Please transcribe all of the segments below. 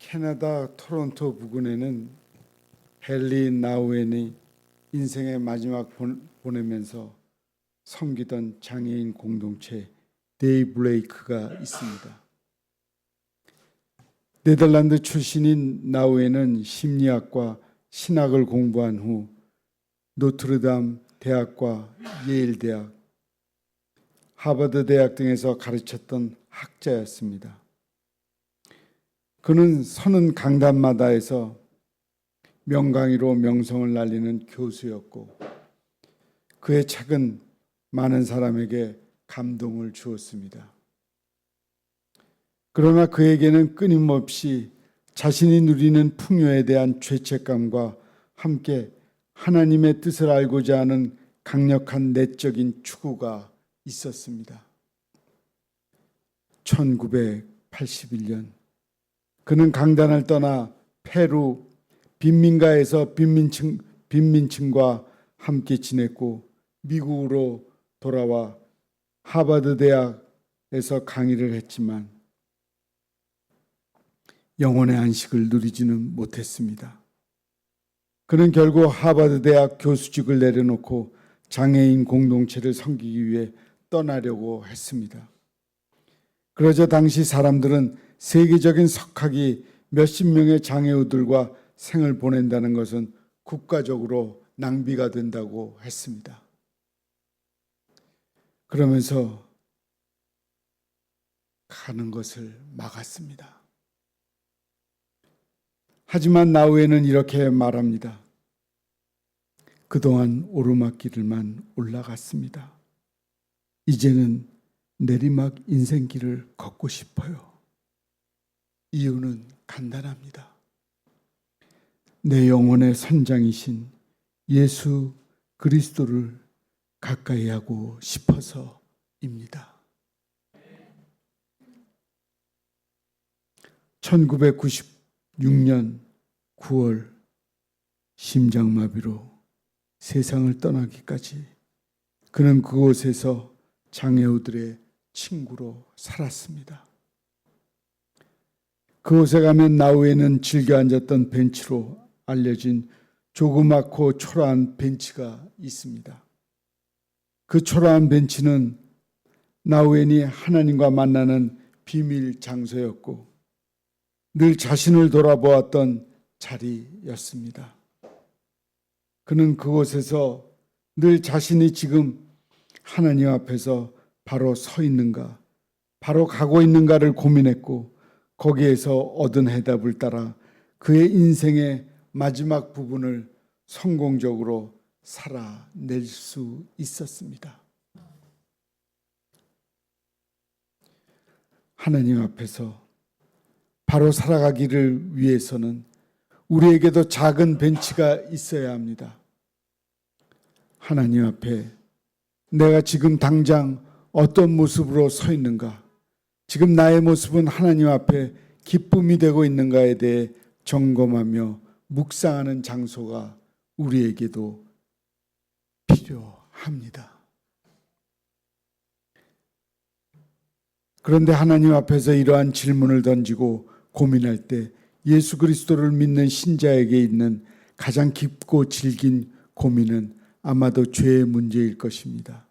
캐나다 토론토 부근에는 헨리 나우엔이 인생의 마지막 보내면서 섬기던 장애인 공동체 데이브레이크가 있습니다. 네덜란드 출신인 나우엔은 심리학과 신학을 공부한 후 노트르담 대학과 예일 대학, 하버드 대학 등에서 가르쳤던 학자였습니다. 그는 서는 강단마다에서 명강의로 명성을 날리는 교수였고 그의 책은 많은 사람에게 감동을 주었습니다. 그러나 그에게는 끊임없이 자신이 누리는 풍요에 대한 죄책감과 함께 하나님의 뜻을 알고자 하는 강력한 내적인 추구가 있었습니다. 1981년 그는 강단을 떠나 페루 빈민가에서 빈민층과 함께 지냈고 미국으로 돌아와 하버드 대학에서 강의를 했지만 영혼의 안식을 누리지는 못했습니다. 그는 결국 하버드 대학 교수직을 내려놓고 장애인 공동체를 섬기기 위해 떠나려고 했습니다. 그러자 당시 사람들은 세계적인 석학이 몇십 명의 장애우들과 생을 보낸다는 것은 국가적으로 낭비가 된다고 했습니다. 그러면서 가는 것을 막았습니다. 하지만 나우에는 이렇게 말합니다. 그동안 오르막길을만 올라갔습니다. 이제는 내리막 인생길을 걷고 싶어요. 이유는 간단합니다. 내 영혼의 선장이신 예수 그리스도를 가까이 하고 싶어서입니다. 1996년 9월 심장마비로 세상을 떠나기까지 그는 그곳에서 장애우들의 친구로 살았습니다. 그곳에 가면 나우에는 즐겨 앉았던 벤치로 알려진 조그맣고 초라한 벤치가 있습니다. 그 초라한 벤치는 나우엔이 하나님과 만나는 비밀 장소였고 늘 자신을 돌아보았던 자리였습니다. 그는 그곳에서 늘 자신이 지금 하나님 앞에서 바로 서 있는가, 바로 가고 있는가를 고민했고 거기에서 얻은 해답을 따라 그의 인생의 마지막 부분을 성공적으로 살아낼 수 있었습니다. 하나님 앞에서 바로 살아가기를 위해서는 우리에게도 작은 벤치가 있어야 합니다. 하나님 앞에 내가 지금 당장 어떤 모습으로 서 있는가, 지금 나의 모습은 하나님 앞에 기쁨이 되고 있는가에 대해 점검하며 묵상하는 장소가 우리에게도 필요합니다. 그런데 하나님 앞에서 이러한 질문을 던지고 고민할 때 예수 그리스도를 믿는 신자에게 있는 가장 깊고 질긴 고민은 아마도 죄의 문제일 것입니다.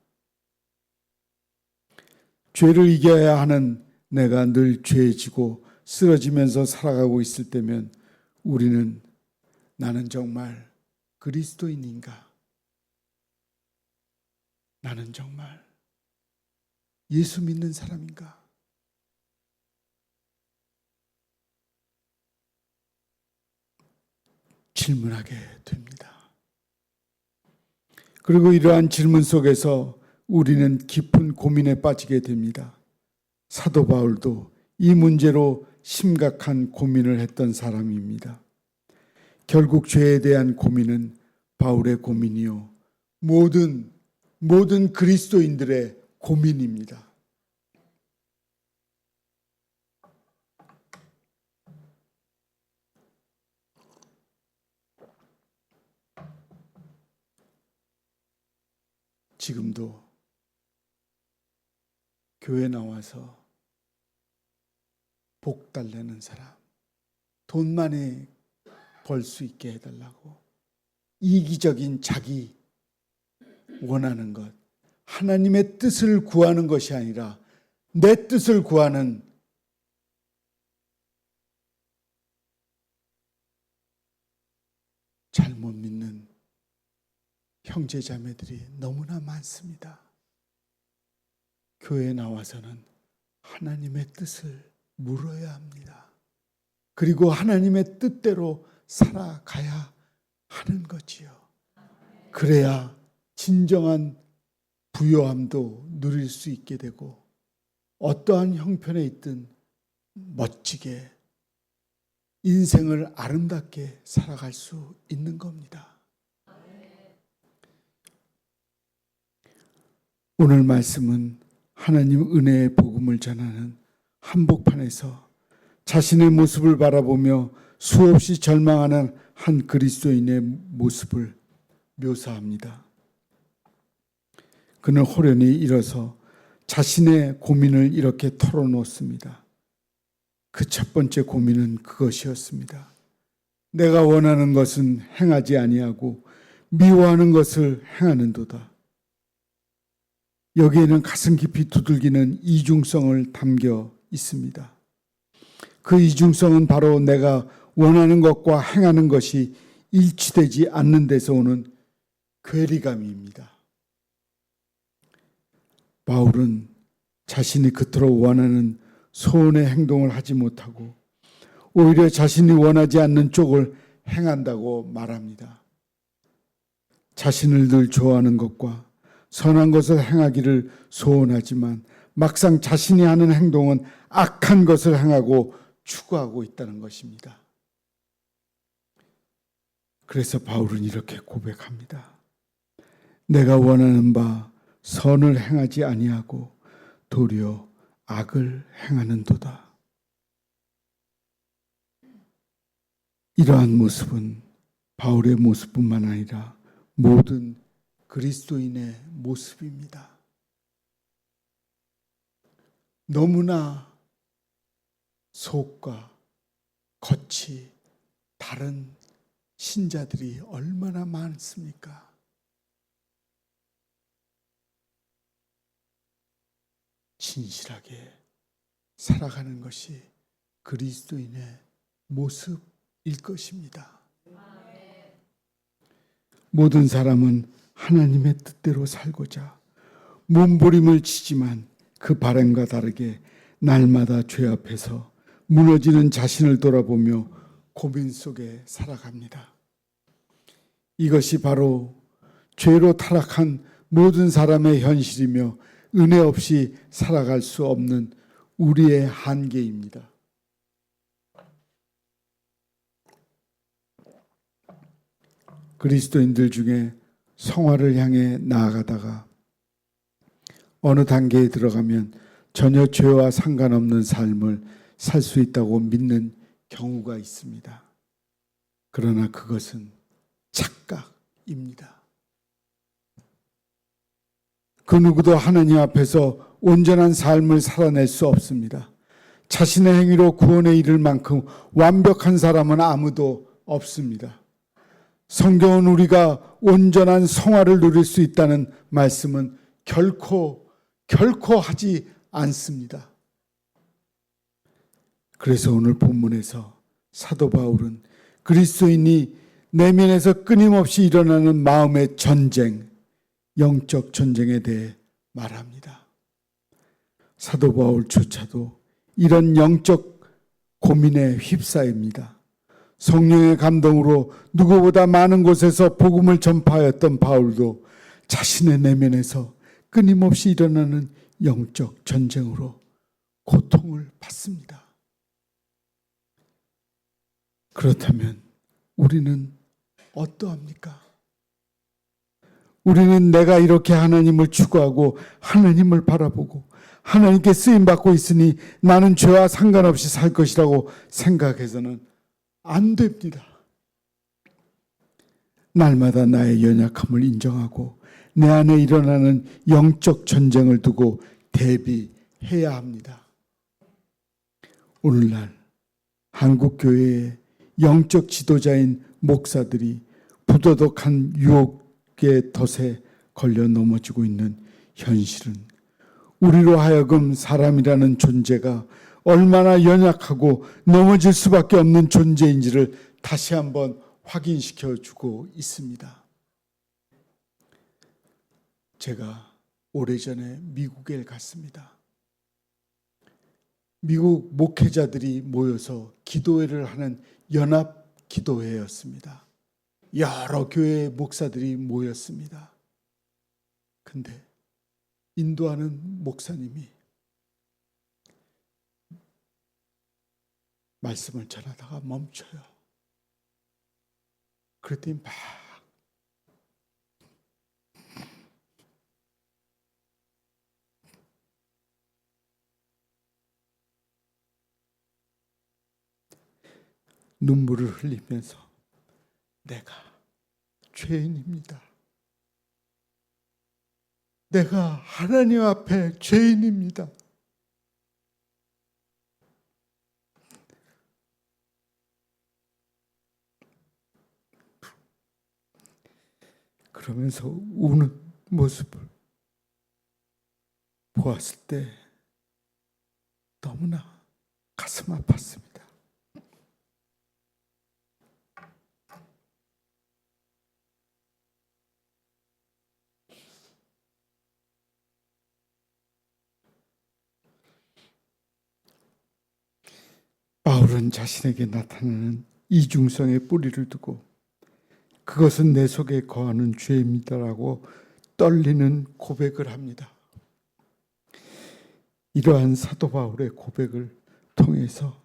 죄를 이겨야 하는 내가 늘 죄지고 쓰러지면서 살아가고 있을 때면 우리는 나는 정말 그리스도인인가? 나는 정말 예수 믿는 사람인가? 질문하게 됩니다. 그리고 이러한 질문 속에서 우리는 깊은 고민에 빠지게 됩니다. 사도 바울도 이 문제로 심각한 고민을 했던 사람입니다. 결국 죄에 대한 고민은 바울의 고민이요, 모든 그리스도인들의 고민입니다. 지금도 교회 나와서 복 달래는 사람, 돈 많이 벌 수 있게 해달라고. 이기적인 자기 원하는 것, 하나님의 뜻을 구하는 것이 아니라 내 뜻을 구하는 잘못 믿는 형제 자매들이 너무나 많습니다. 교회에 나와서는 하나님의 뜻을 물어야 합니다. 그리고 하나님의 뜻대로 살아가야 하는 거지요. 그래야 진정한 부요함도 누릴 수 있게 되고 어떠한 형편에 있든 멋지게 인생을 아름답게 살아갈 수 있는 겁니다. 오늘 말씀은 하나님 은혜의 복음을 전하는 한복판에서 자신의 모습을 바라보며 수없이 절망하는 한 그리스도인의 모습을 묘사합니다. 그는 호련히 일어서 자신의 고민을 이렇게 털어놓습니다. 그 첫 번째 고민은 그것이었습니다. 내가 원하는 것은 행하지 아니하고 미워하는 것을 행하는도다. 여기에는 가슴 깊이 두들기는 이중성을 담겨 있습니다. 그 이중성은 바로 내가 원하는 것과 행하는 것이 일치되지 않는 데서 오는 괴리감입니다. 바울은 자신이 그토록 원하는 소원의 행동을 하지 못하고 오히려 자신이 원하지 않는 쪽을 행한다고 말합니다. 자신을 늘 좋아하는 것과 선한 것을 행하기를 소원하지만 막상 자신이 하는 행동은 악한 것을 행하고 추구하고 있다는 것입니다. 그래서 바울은 이렇게 고백합니다. 내가 원하는 바 선을 행하지 아니하고 도리어 악을 행하는도다. 이러한 모습은 바울의 모습뿐만 아니라 모든 그리스도인의 모습입니다. 너무나 속과 겉이 다른 신자들이 얼마나 많습니까? 진실하게 살아가는 것이 그리스도인의 모습일 것입니다. 모든 사람은 하나님의 뜻대로 살고자 몸부림을 치지만 그 바람과 다르게 날마다 죄 앞에서 무너지는 자신을 돌아보며 고민 속에 살아갑니다. 이것이 바로 죄로 타락한 모든 사람의 현실이며 은혜 없이 살아갈 수 없는 우리의 한계입니다. 그리스도인들 중에 성화를 향해 나아가다가 어느 단계에 들어가면 전혀 죄와 상관없는 삶을 살 수 있다고 믿는 경우가 있습니다. 그러나 그것은 착각입니다. 그 누구도 하나님 앞에서 온전한 삶을 살아낼 수 없습니다. 자신의 행위로 구원에 이를 만큼 완벽한 사람은 아무도 없습니다. 성경은 우리가 온전한 성화를 누릴 수 있다는 말씀은 결코 하지 않습니다. 그래서 오늘 본문에서 사도 바울은 그리스도인이 내면에서 끊임없이 일어나는 마음의 전쟁, 영적 전쟁에 대해 말합니다. 사도 바울조차도 이런 영적 고민에 휩싸입니다. 성령의 감동으로 누구보다 많은 곳에서 복음을 전파하였던 바울도 자신의 내면에서 끊임없이 일어나는 영적 전쟁으로 고통을 받습니다. 그렇다면 우리는 어떠합니까? 우리는 내가 이렇게 하나님을 추구하고 하나님을 바라보고 하나님께 쓰임받고 있으니 나는 죄와 상관없이 살 것이라고 생각해서는 안 됩니다. 날마다 나의 연약함을 인정하고 내 안에 일어나는 영적 전쟁을 두고 대비해야 합니다. 오늘날 한국 교회에 영적 지도자인 목사들이 부도덕한 유혹의 덫에 걸려 넘어지고 있는 현실은 우리로 하여금 사람이라는 존재가 얼마나 연약하고 넘어질 수밖에 없는 존재인지를 다시 한번 확인시켜 주고 있습니다. 제가 오래전에 미국에 갔습니다. 미국 목회자들이 모여서 기도회를 하는 연합 기도회였습니다. 여러 교회 목사들이 모였습니다. 근데 인도하는 목사님이 말씀을 전하다가 멈춰요. 그랬더니 막 눈물을 흘리면서 내가 죄인입니다. 내가 하나님 앞에 죄인입니다. 그러면서 우는 모습을 보았을 때 너무나 가슴 아팠습니다. 바울은 자신에게 나타나는 이중성의 뿌리를 두고 그것은 내 속에 거하는 죄입니다라고 떨리는 고백을 합니다. 이러한 사도 바울의 고백을 통해서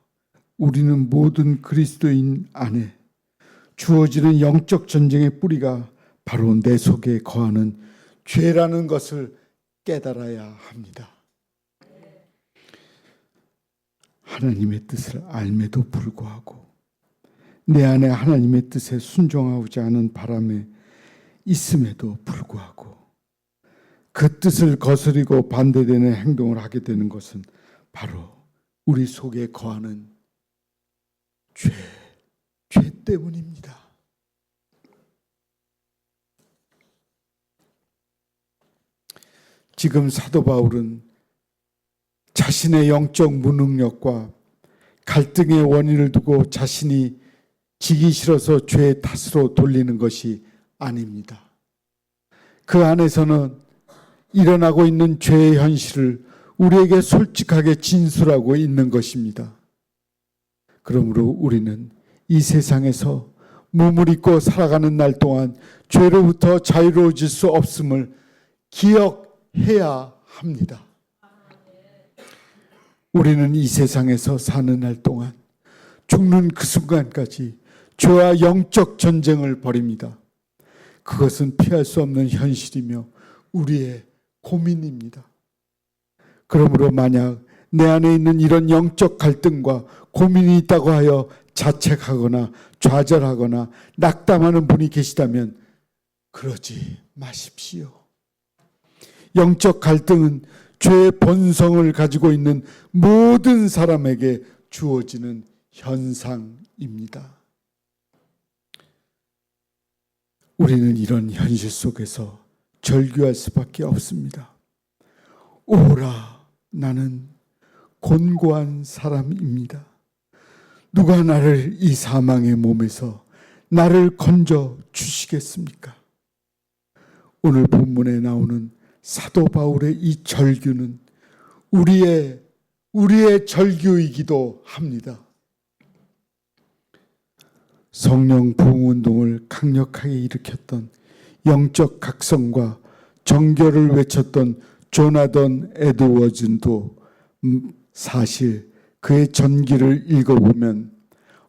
우리는 모든 그리스도인 안에 주어지는 영적 전쟁의 뿌리가 바로 내 속에 거하는 죄라는 것을 깨달아야 합니다. 하나님의 뜻을 알매도 불구하고 내 안에 하나님의 뜻에 순종하고자 하는 바람에 있음에도 불구하고 그 뜻을 거스리고 반대되는 행동을 하게 되는 것은 바로 우리 속에 거하는 죄 때문입니다. 지금 사도 바울은 자신의 영적 무능력과 갈등의 원인을 두고 자신이 지기 싫어서 죄의 탓으로 돌리는 것이 아닙니다. 그 안에서는 일어나고 있는 죄의 현실을 우리에게 솔직하게 진술하고 있는 것입니다. 그러므로 우리는 이 세상에서 몸을 입고 살아가는 날 동안 죄로부터 자유로워질 수 없음을 기억해야 합니다. 우리는 이 세상에서 사는 날 동안 죽는 그 순간까지 죄와 영적 전쟁을 벌입니다. 그것은 피할 수 없는 현실이며 우리의 고민입니다. 그러므로 만약 내 안에 있는 이런 영적 갈등과 고민이 있다고 하여 자책하거나 좌절하거나 낙담하는 분이 계시다면 그러지 마십시오. 영적 갈등은 죄의 본성을 가지고 있는 모든 사람에게 주어지는 현상입니다. 우리는 이런 현실 속에서 절규할 수밖에 없습니다. 오라, 나는 곤고한 사람입니다. 누가 나를 이 사망의 몸에서 나를 건져 주시겠습니까? 오늘 본문에 나오는 사도 바울의 이 절규는 우리의 절규이기도 합니다. 성령 부흥운동을 강력하게 일으켰던 영적 각성과 정결을 외쳤던 조나던 에드워즈도 사실 그의 전기를 읽어보면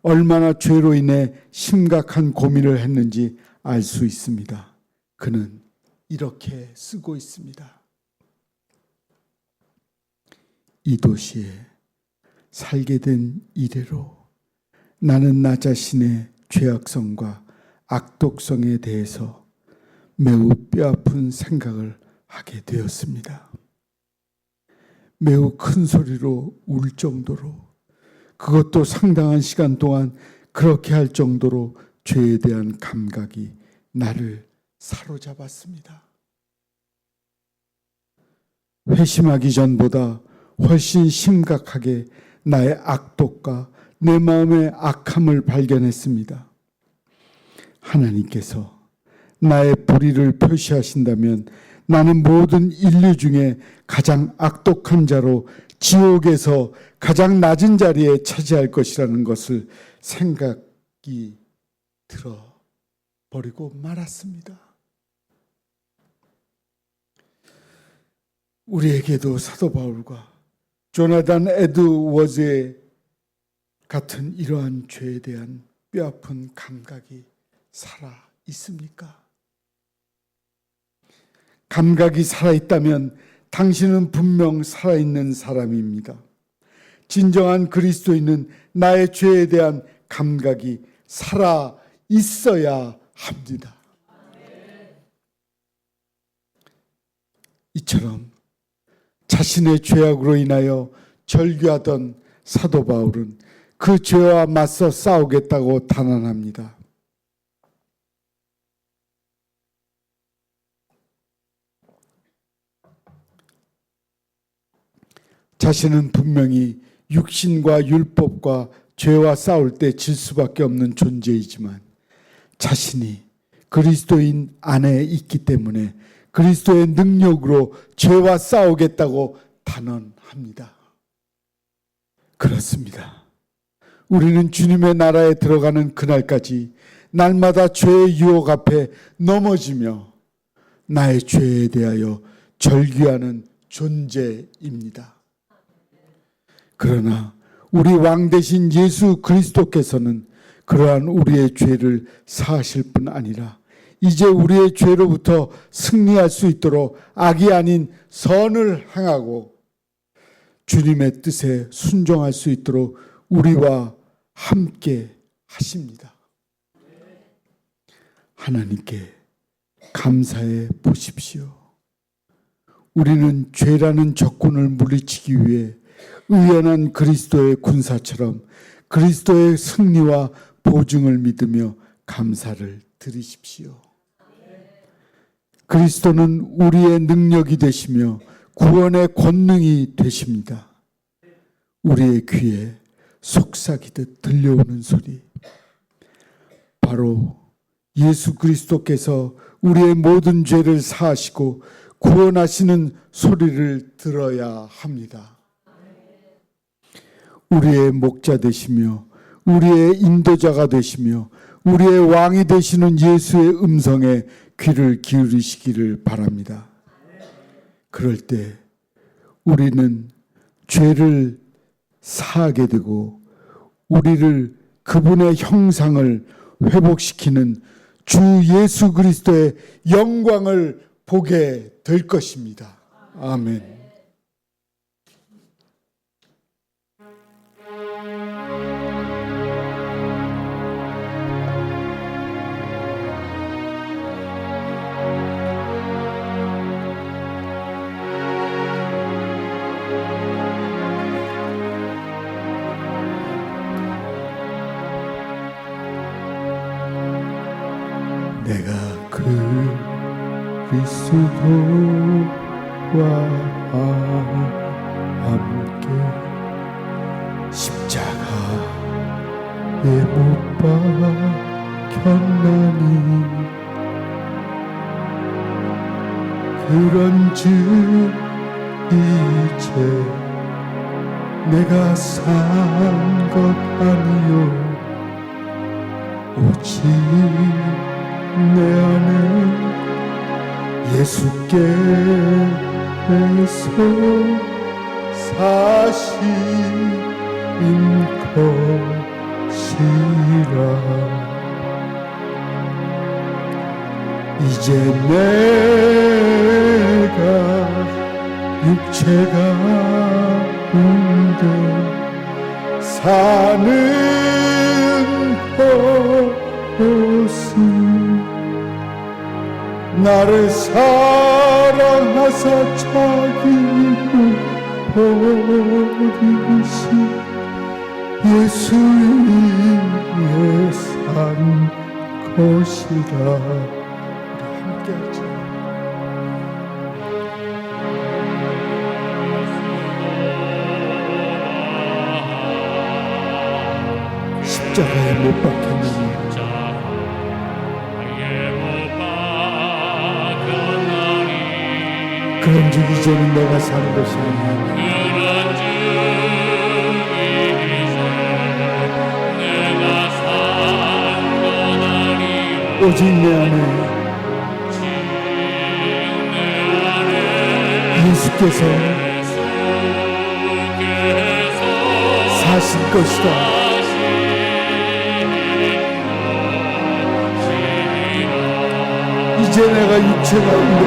얼마나 죄로 인해 심각한 고민을 했는지 알 수 있습니다. 그는 이렇게 쓰고 있습니다. 이 도시에 살게 된 이래로 나는 나 자신의 죄악성과 악독성에 대해서 매우 뼈아픈 생각을 하게 되었습니다. 매우 큰 소리로 울 정도로, 그것도 상당한 시간 동안 그렇게 할 정도로 죄에 대한 감각이 나를 사로잡았습니다. 회심하기 전보다 훨씬 심각하게 나의 악독과 내 마음의 악함을 발견했습니다. 하나님께서 나의 불의를 표시하신다면 나는 모든 인류 중에 가장 악독한 자로 지옥에서 가장 낮은 자리에 차지할 것이라는 것을 생각이 들어 버리고 말았습니다. 우리에게도 사도 바울과 조나단 에드워즈의 같은 이러한 죄에 대한 뼈아픈 감각이 살아 있습니까? 감각이 살아있다면 당신은 분명 살아있는 사람입니다. 진정한 그리스도인은 나의 죄에 대한 감각이 살아 있어야 합니다. 이처럼 자신의 죄악으로 인하여 절규하던 사도 바울은 그 죄와 맞서 싸우겠다고 단언합니다. 자신은 분명히 육신과 율법과 죄와 싸울 때 질 수밖에 없는 존재이지만 자신이 그리스도인 안에 있기 때문에 그리스도의 능력으로 죄와 싸우겠다고 단언합니다. 그렇습니다. 우리는 주님의 나라에 들어가는 그날까지 날마다 죄의 유혹 앞에 넘어지며 나의 죄에 대하여 절규하는 존재입니다. 그러나 우리 왕 대신 예수 그리스도께서는 그러한 우리의 죄를 사하실 뿐 아니라 이제 우리의 죄로부터 승리할 수 있도록 악이 아닌 선을 행하고 주님의 뜻에 순종할 수 있도록 우리와 함께 하십니다. 하나님께 감사해 보십시오. 우리는 죄라는 적군을 물리치기 위해 의연한 그리스도의 군사처럼 그리스도의 승리와 보증을 믿으며 감사를 드리십시오. 그리스도는 우리의 능력이 되시며 구원의 권능이 되십니다. 우리의 귀에 속삭이듯 들려오는 소리, 바로 예수 그리스도께서 우리의 모든 죄를 사하시고 구원하시는 소리를 들어야 합니다. 우리의 목자 되시며 우리의 인도자가 되시며 우리의 왕이 되시는 예수의 음성에 귀를 기울이시기를 바랍니다. 그럴 때 우리는 죄를 사하게 되고 우리를 그분의 형상을 회복시키는 주 예수 그리스도의 영광을 보게 될 것입니다. 아멘. 내가 그리스도와 함께 십자가에 못 박혔나니 그런즉 이제 내가 산 것 아니요 오직 내 안에 예수께서 사신 것이라. 이제 내가 육체가 운데 사는 것은 나를 사랑하사 자기 버리신 예수 위에 산 것이라. 우리 함께 하자. 십자가에 못 박혔느니 그런즉 이제는 내가 사는 것이 아니라 오직 내 안에 예수께서 사실 것이다. 이제 내가 육체가 있네.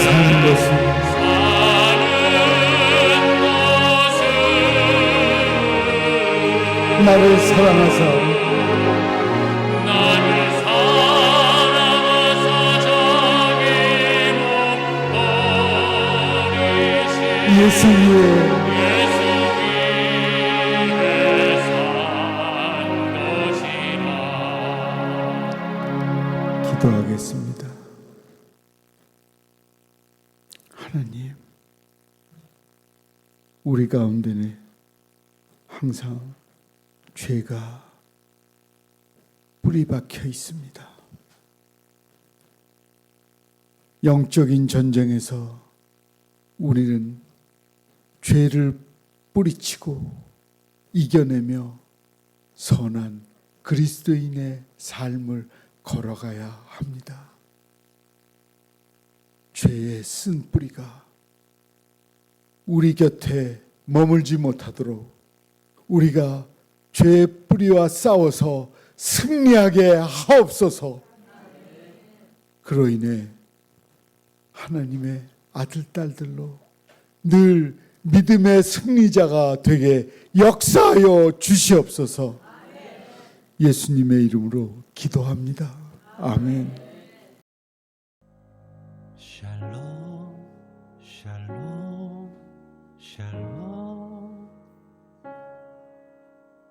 사는 것은 나를 사랑하사 예수 위에 기도하겠습니다. 하나님, 우리 가운데는 항상 죄가 뿌리 박혀 있습니다. 영적인 전쟁에서 우리는 죄를 뿌리치고 이겨내며 선한 그리스도인의 삶을 걸어가야 합니다. 죄의 쓴 뿌리가 우리 곁에 머물지 못하도록 우리가 죄의 뿌리와 싸워서 승리하게 하옵소서. 그로 인해 하나님의 아들, 딸들로 늘 믿음의 승리자가 되게 역사하여 주시옵소서. 예수님의 이름으로 기도합니다. 아멘. 샬롬 샬롬 샬롬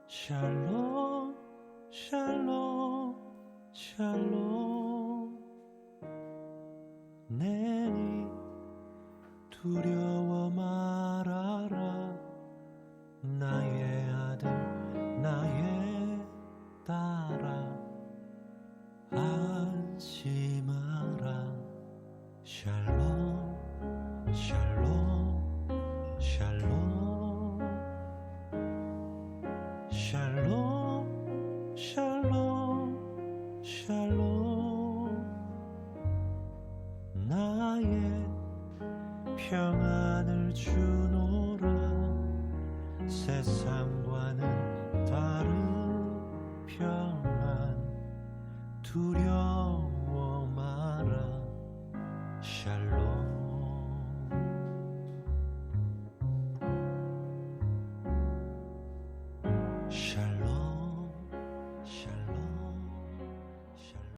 샬롬 샬롬 샬롬 내니 두려워 말아라 나의 아들 나의 딸아 안심하라 샬롬 샬롬 샬롬 샬롬 샬롬 샬롬 나의 평안을 주노라 세상과는 다른 평안 두려워